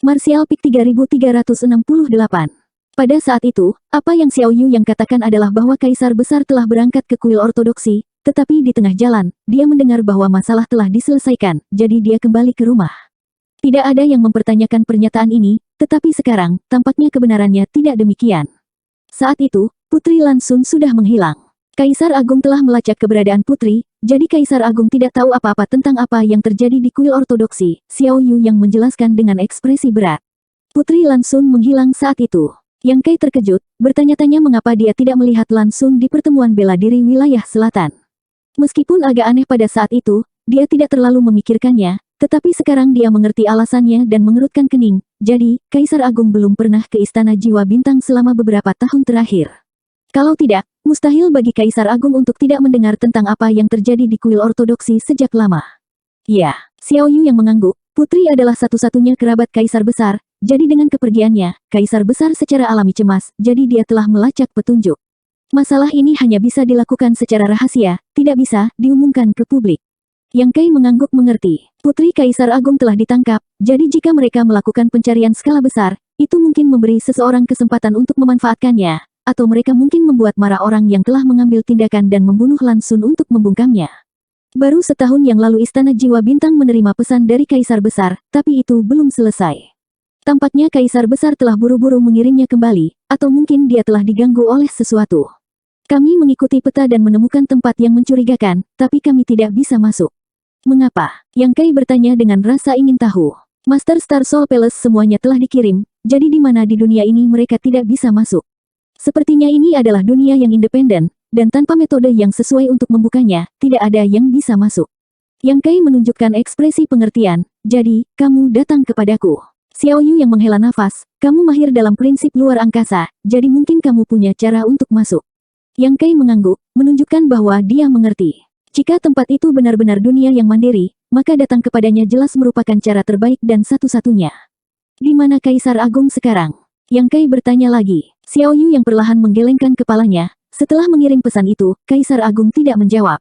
Martial Peak 3368. Pada saat itu, apa yang Xiao Yu yang katakan adalah bahwa Kaisar Besar telah berangkat ke kuil ortodoksi, tetapi di tengah jalan, dia mendengar bahwa masalah telah diselesaikan, jadi dia kembali ke rumah. Tidak ada yang mempertanyakan pernyataan ini, tetapi sekarang, tampaknya kebenarannya tidak demikian. Saat itu, Putri Lan Xun sudah menghilang. Kaisar Agung telah melacak keberadaan Putri, jadi Kaisar Agung tidak tahu apa-apa tentang apa yang terjadi di kuil ortodoksi, Xiao Yu yang menjelaskan dengan ekspresi berat. Putri Lan Xun menghilang saat itu. Yang Kai terkejut, bertanya-tanya mengapa dia tidak melihat Lan Xun di pertemuan bela diri wilayah selatan. Meskipun agak aneh pada saat itu, dia tidak terlalu memikirkannya, tetapi sekarang dia mengerti alasannya dan mengerutkan kening. Jadi, Kaisar Agung belum pernah ke Istana Jiwa Bintang selama beberapa tahun terakhir. Kalau tidak, mustahil bagi Kaisar Agung untuk tidak mendengar tentang apa yang terjadi di kuil ortodoksi sejak lama. Ya, Xiao Yu yang mengangguk, Putri adalah satu-satunya kerabat Kaisar Besar, jadi dengan kepergiannya, Kaisar Besar secara alami cemas, jadi dia telah melacak petunjuk. Masalah ini hanya bisa dilakukan secara rahasia, tidak bisa diumumkan ke publik. Yang Kai mengangguk mengerti, Putri Kaisar Agung telah ditangkap, jadi jika mereka melakukan pencarian skala besar, itu mungkin memberi seseorang kesempatan untuk memanfaatkannya, atau mereka mungkin membuat marah orang yang telah mengambil tindakan dan membunuh Lan Xun untuk membungkamnya. Baru setahun yang lalu Istana Jiwa Bintang menerima pesan dari Kaisar Besar, tapi itu belum selesai. Tampaknya Kaisar Besar telah buru-buru mengirimnya kembali, atau mungkin dia telah diganggu oleh sesuatu. Kami mengikuti peta dan menemukan tempat yang mencurigakan, tapi kami tidak bisa masuk. Mengapa? Yang Kai bertanya dengan rasa ingin tahu. Master Star Soul Palace semuanya telah dikirim, jadi di mana di dunia ini mereka tidak bisa masuk. Sepertinya ini adalah dunia yang independen, dan tanpa metode yang sesuai untuk membukanya, tidak ada yang bisa masuk. Yang Kai menunjukkan ekspresi pengertian, jadi, kamu datang kepadaku. Xiao Yu yang menghela nafas, kamu mahir dalam prinsip luar angkasa, jadi mungkin kamu punya cara untuk masuk. Yang Kai mengangguk, menunjukkan bahwa dia mengerti. Jika tempat itu benar-benar dunia yang mandiri, maka datang kepadanya jelas merupakan cara terbaik dan satu-satunya. Di mana Kaisar Agung sekarang? Yang Kai bertanya lagi. Xiao Yu yang perlahan menggelengkan kepalanya. Setelah mengirim pesan itu, Kaisar Agung tidak menjawab.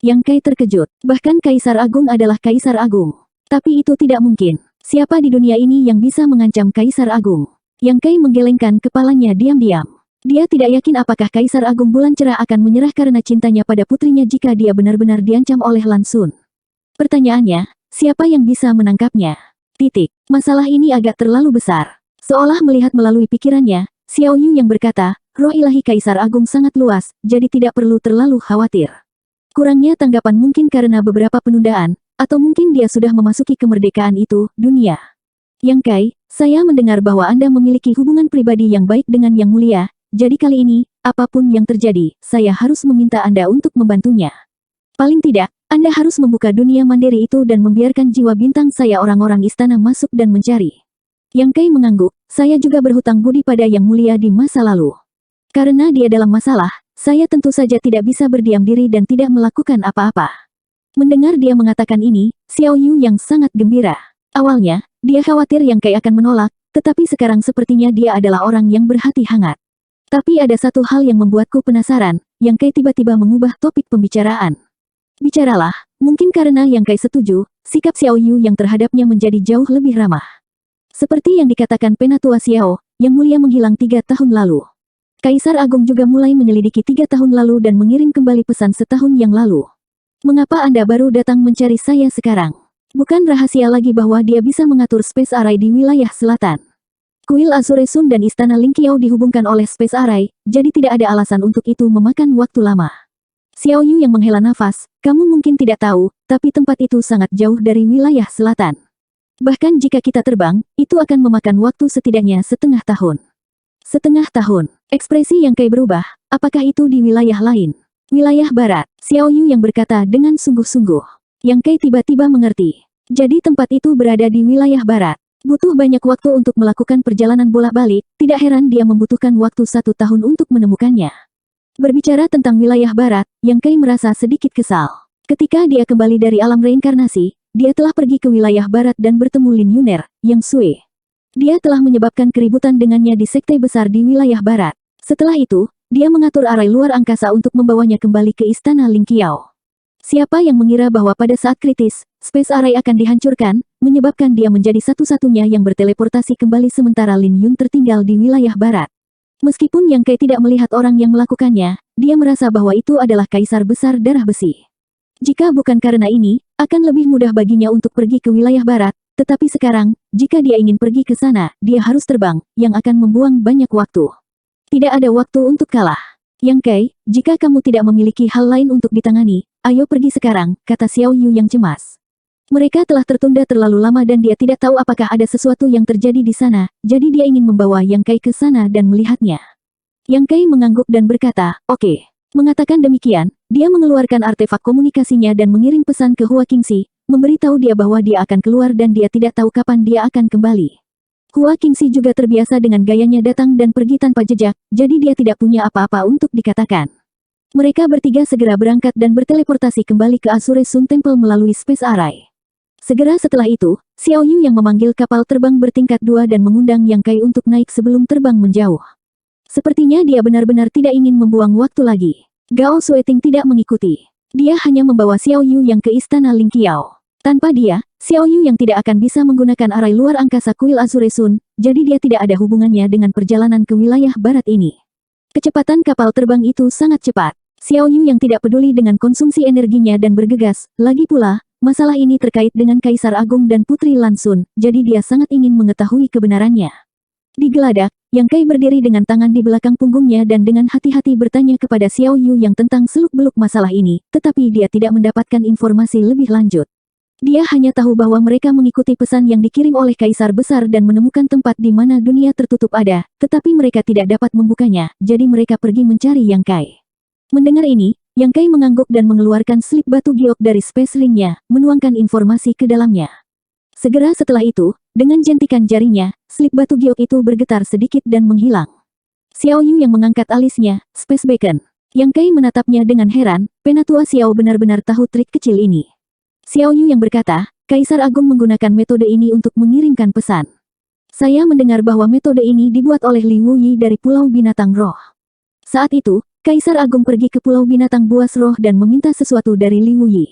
Yang Kai terkejut. Bahkan Kaisar Agung adalah Kaisar Agung. Tapi itu tidak mungkin. Siapa di dunia ini yang bisa mengancam Kaisar Agung? Yang Kai menggelengkan kepalanya diam-diam. Dia tidak yakin apakah Kaisar Agung Bulan Cerah akan menyerah karena cintanya pada putrinya jika dia benar-benar diancam oleh Lan Xun. Pertanyaannya, siapa yang bisa menangkapnya? Masalah ini agak terlalu besar. Seolah melihat melalui pikirannya, Xiao Yu yang berkata, roh ilahi Kaisar Agung sangat luas, jadi tidak perlu terlalu khawatir. Kurangnya tanggapan mungkin karena beberapa penundaan, atau mungkin dia sudah memasuki kemerdekaan itu, dunia. Yang Kai, saya mendengar bahwa Anda memiliki hubungan pribadi yang baik dengan Yang Mulia, jadi kali ini, apapun yang terjadi, saya harus meminta Anda untuk membantunya. Paling tidak, Anda harus membuka dunia mandiri itu dan membiarkan jiwa bintang saya orang-orang istana masuk dan mencari. Yang Kai mengangguk, saya juga berhutang budi pada Yang Mulia di masa lalu. Karena dia dalam masalah, saya tentu saja tidak bisa berdiam diri dan tidak melakukan apa-apa. Mendengar dia mengatakan ini, Xiao Yu yang sangat gembira. Awalnya, dia khawatir Yang Kai akan menolak, tetapi sekarang sepertinya dia adalah orang yang berhati hangat. Tapi ada satu hal yang membuatku penasaran, Yang Kai tiba-tiba mengubah topik pembicaraan. Bicaralah, mungkin karena Yang Kai setuju, sikap Xiao Yu yang terhadapnya menjadi jauh lebih ramah. Seperti yang dikatakan Penatua Xiao, Yang Mulia menghilang 3 tahun lalu. Kaisar Agung juga mulai menyelidiki 3 tahun lalu dan mengirim kembali pesan setahun yang lalu. Mengapa Anda baru datang mencari saya sekarang? Bukan rahasia lagi bahwa dia bisa mengatur Space Array di wilayah selatan. Kuil Azure Sun dan Istana Lingqiao dihubungkan oleh Space Array, jadi tidak ada alasan untuk itu memakan waktu lama. Xiao Yu yang menghela nafas, kamu mungkin tidak tahu, tapi tempat itu sangat jauh dari wilayah selatan. Bahkan jika kita terbang, itu akan memakan waktu setidaknya setengah tahun. Setengah tahun. Ekspresi Yang Kai berubah, apakah itu di wilayah lain? Wilayah barat, Xiao Yu yang berkata dengan sungguh-sungguh. Yang Kai tiba-tiba mengerti. Jadi tempat itu berada di wilayah barat. Butuh banyak waktu untuk melakukan perjalanan bolak-balik, tidak heran dia membutuhkan waktu 1 tahun untuk menemukannya. Berbicara tentang wilayah barat, Yang Kai merasa sedikit kesal. Ketika dia kembali dari alam reinkarnasi, dia telah pergi ke wilayah barat dan bertemu Lin Yuner, Yang Sui. Dia telah menyebabkan keributan dengannya di sekte besar di wilayah barat. Setelah itu, dia mengatur arai luar angkasa untuk membawanya kembali ke Istana Lingqiao. Siapa yang mengira bahwa pada saat kritis, Space Array akan dihancurkan, menyebabkan dia menjadi satu-satunya yang berteleportasi kembali sementara Lin Yun tertinggal di wilayah barat. Meskipun Yang Kai tidak melihat orang yang melakukannya, dia merasa bahwa itu adalah kaisar besar darah besi. Jika bukan karena ini, akan lebih mudah baginya untuk pergi ke wilayah barat, tetapi sekarang, jika dia ingin pergi ke sana, dia harus terbang, yang akan membuang banyak waktu. Tidak ada waktu untuk kalah. Yang Kai, jika kamu tidak memiliki hal lain untuk ditangani, ayo pergi sekarang, kata Xiao Yu yang cemas. Mereka telah tertunda terlalu lama dan dia tidak tahu apakah ada sesuatu yang terjadi di sana, jadi dia ingin membawa Yang Kai ke sana dan melihatnya. Yang Kai mengangguk dan berkata, oke. Mengatakan demikian, dia mengeluarkan artefak komunikasinya dan mengirim pesan ke Hua Qingxi, memberitahu dia bahwa dia akan keluar dan dia tidak tahu kapan dia akan kembali. Hua Qingxi juga terbiasa dengan gayanya datang dan pergi tanpa jejak, jadi dia tidak punya apa-apa untuk dikatakan. Mereka bertiga segera berangkat dan berteleportasi kembali ke Azure Sun Temple melalui Space Array. Segera setelah itu, Xiao Yu yang memanggil kapal terbang bertingkat 2 dan mengundang Yang Kai untuk naik sebelum terbang menjauh. Sepertinya dia benar-benar tidak ingin membuang waktu lagi. Gao Sueting tidak mengikuti. Dia hanya membawa Xiao Yu yang ke istana Ling Qiao. Tanpa dia, Xiao Yu yang tidak akan bisa menggunakan arai luar angkasa kuil Azure Sun, jadi dia tidak ada hubungannya dengan perjalanan ke wilayah barat ini. Kecepatan kapal terbang itu sangat cepat. Xiao Yu yang tidak peduli dengan konsumsi energinya dan bergegas, lagi pula, masalah ini terkait dengan Kaisar Agung dan Putri Lan Xun, jadi dia sangat ingin mengetahui kebenarannya. Di geladak, Yang Kai berdiri dengan tangan di belakang punggungnya dan dengan hati-hati bertanya kepada Xiao Yu yang tentang seluk-beluk masalah ini, tetapi dia tidak mendapatkan informasi lebih lanjut. Dia hanya tahu bahwa mereka mengikuti pesan yang dikirim oleh Kaisar Besar dan menemukan tempat di mana dunia tertutup ada, tetapi mereka tidak dapat membukanya, jadi mereka pergi mencari Yang Kai. Mendengar ini, Yang Kai mengangguk dan mengeluarkan slip batu giok dari space ring-nya, menuangkan informasi ke dalamnya. Segera setelah itu, dengan jentikan jarinya, slip batu giok itu bergetar sedikit dan menghilang. Xiao Yu yang mengangkat alisnya, Space Beacon. Yang Kai menatapnya dengan heran, Penatua Xiao benar-benar tahu trik kecil ini. Xiao Yu yang berkata, Kaisar Agung menggunakan metode ini untuk mengirimkan pesan. Saya mendengar bahwa metode ini dibuat oleh Li Wuyi dari Pulau Binatang Roh. Saat itu, Kaisar Agung pergi ke Pulau Binatang Buas Roh dan meminta sesuatu dari Li Wuyi.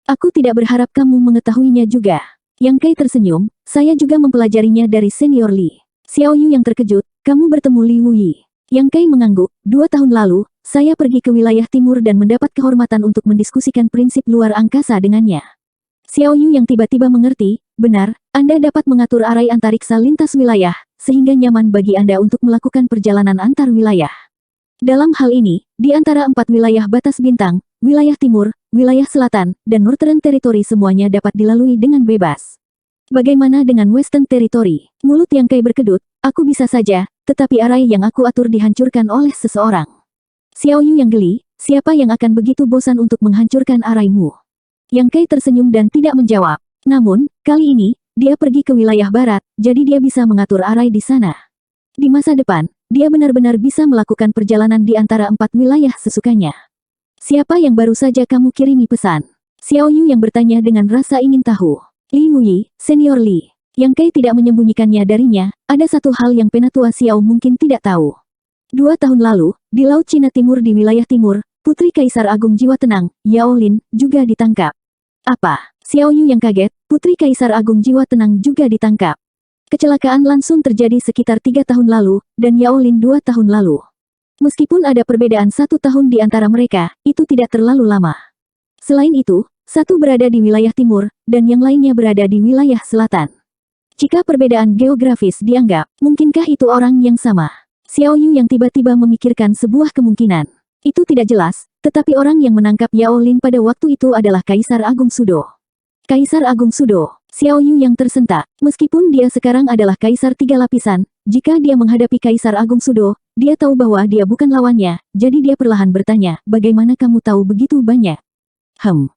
Aku tidak berharap kamu mengetahuinya juga. Yang Kai tersenyum, saya juga mempelajarinya dari senior Li. Xiao Yu yang terkejut, kamu bertemu Li Wuyi. Yang Kai mengangguk, 2 tahun lalu, saya pergi ke wilayah timur dan mendapat kehormatan untuk mendiskusikan prinsip luar angkasa dengannya. Xiao Yu yang tiba-tiba mengerti, benar, Anda dapat mengatur arai antariksa lintas wilayah, sehingga nyaman bagi Anda untuk melakukan perjalanan antar wilayah. Dalam hal ini, di antara 4 wilayah batas bintang, wilayah timur, wilayah selatan, dan Northern Territory semuanya dapat dilalui dengan bebas. Bagaimana dengan Western Territory? Mulut Yang Kai berkedut, aku bisa saja, tetapi arai yang aku atur dihancurkan oleh seseorang. Xiao Yu yang geli, siapa yang akan begitu bosan untuk menghancurkan araimu? Yang Kai tersenyum dan tidak menjawab. Namun, kali ini, dia pergi ke wilayah barat, jadi dia bisa mengatur arai di sana. Di masa depan, dia benar-benar bisa melakukan perjalanan di antara 4 wilayah sesukanya. Siapa yang baru saja kamu kirimi pesan? Xiao Yu yang bertanya dengan rasa ingin tahu. Li Wuyi, senior Li. Yang Kai tidak menyembunyikannya darinya, ada satu hal yang Penatua Xiao mungkin tidak tahu. 2 tahun lalu, di Laut Cina Timur di wilayah timur, Putri Kaisar Agung Jiwa Tenang, Yao Lin, juga ditangkap. Apa? Xiao Yu yang kaget, Putri Kaisar Agung Jiwa Tenang juga ditangkap. Kecelakaan langsung terjadi sekitar 3 tahun lalu, dan Yao Lin 2 tahun lalu. Meskipun ada perbedaan 1 tahun di antara mereka, itu tidak terlalu lama. Selain itu, satu berada di wilayah timur, dan yang lainnya berada di wilayah selatan. Jika perbedaan geografis dianggap, mungkinkah itu orang yang sama? Xiao Yu yang tiba-tiba memikirkan sebuah kemungkinan. Itu tidak jelas, tetapi orang yang menangkap Yao Lin pada waktu itu adalah Kaisar Agung Sudo. Kaisar Agung Sudo. Xiao Yu yang tersentak, meskipun dia sekarang adalah Kaisar 3 lapisan, jika dia menghadapi Kaisar Agung Sudo, dia tahu bahwa dia bukan lawannya, jadi dia perlahan bertanya, bagaimana kamu tahu begitu banyak?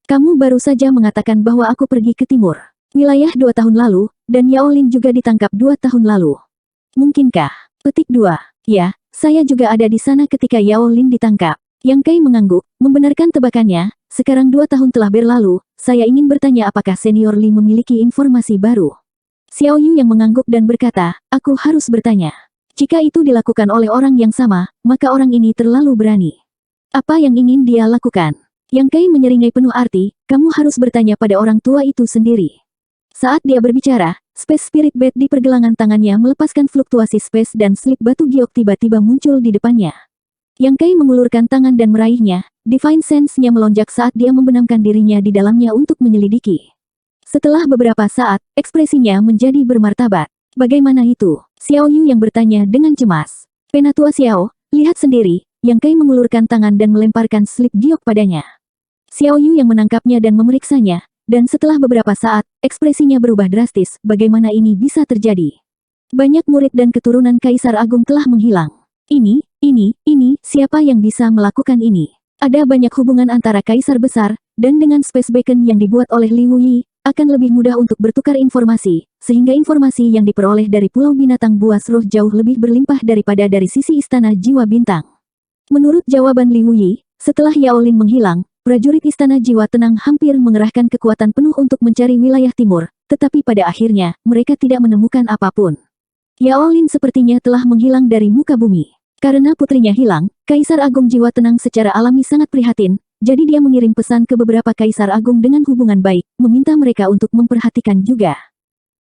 Kamu baru saja mengatakan bahwa aku pergi ke timur. Wilayah 2 tahun lalu, dan Yao Lin juga ditangkap 2 tahun lalu. Mungkinkah? Petik 2. Ya, saya juga ada di sana ketika Yao Lin ditangkap. Yang Kai mengangguk, membenarkan tebakannya, sekarang 2 tahun telah berlalu, saya ingin bertanya apakah senior Li memiliki informasi baru. Xiao Yu yang mengangguk dan berkata, aku harus bertanya. Jika itu dilakukan oleh orang yang sama, maka orang ini terlalu berani. Apa yang ingin dia lakukan? Yang Kai menyeringai penuh arti, kamu harus bertanya pada orang tua itu sendiri. Saat dia berbicara, Space Spirit Bat di pergelangan tangannya melepaskan fluktuasi space dan slip batu giok tiba-tiba muncul di depannya. Yang Kai mengulurkan tangan dan meraihnya, Divine Sense-nya melonjak saat dia membenamkan dirinya di dalamnya untuk menyelidiki. Setelah beberapa saat, ekspresinya menjadi bermartabat. Bagaimana itu? Xiao Yu yang bertanya dengan cemas. Penatua Xiao, lihat sendiri, Yang Kai mengulurkan tangan dan melemparkan slip giok padanya. Xiao Yu yang menangkapnya dan memeriksanya, dan setelah beberapa saat, ekspresinya berubah drastis. Bagaimana ini bisa terjadi? Banyak murid dan keturunan Kaisar Agung telah menghilang. Ini, siapa yang bisa melakukan ini? Ada banyak hubungan antara Kaisar Besar, dan dengan Space Beacon yang dibuat oleh Li Wuyi, akan lebih mudah untuk bertukar informasi, sehingga informasi yang diperoleh dari Pulau Binatang Buas Roh jauh lebih berlimpah daripada dari sisi Istana Jiwa Bintang. Menurut jawaban Li Wuyi, setelah Yao Lin menghilang, prajurit Istana Jiwa Tenang hampir mengerahkan kekuatan penuh untuk mencari wilayah timur, tetapi pada akhirnya, mereka tidak menemukan apapun. Yao Lin sepertinya telah menghilang dari muka bumi. Karena putrinya hilang, Kaisar Agung Jiwa Tenang secara alami sangat prihatin, jadi dia mengirim pesan ke beberapa Kaisar Agung dengan hubungan baik, meminta mereka untuk memperhatikan juga.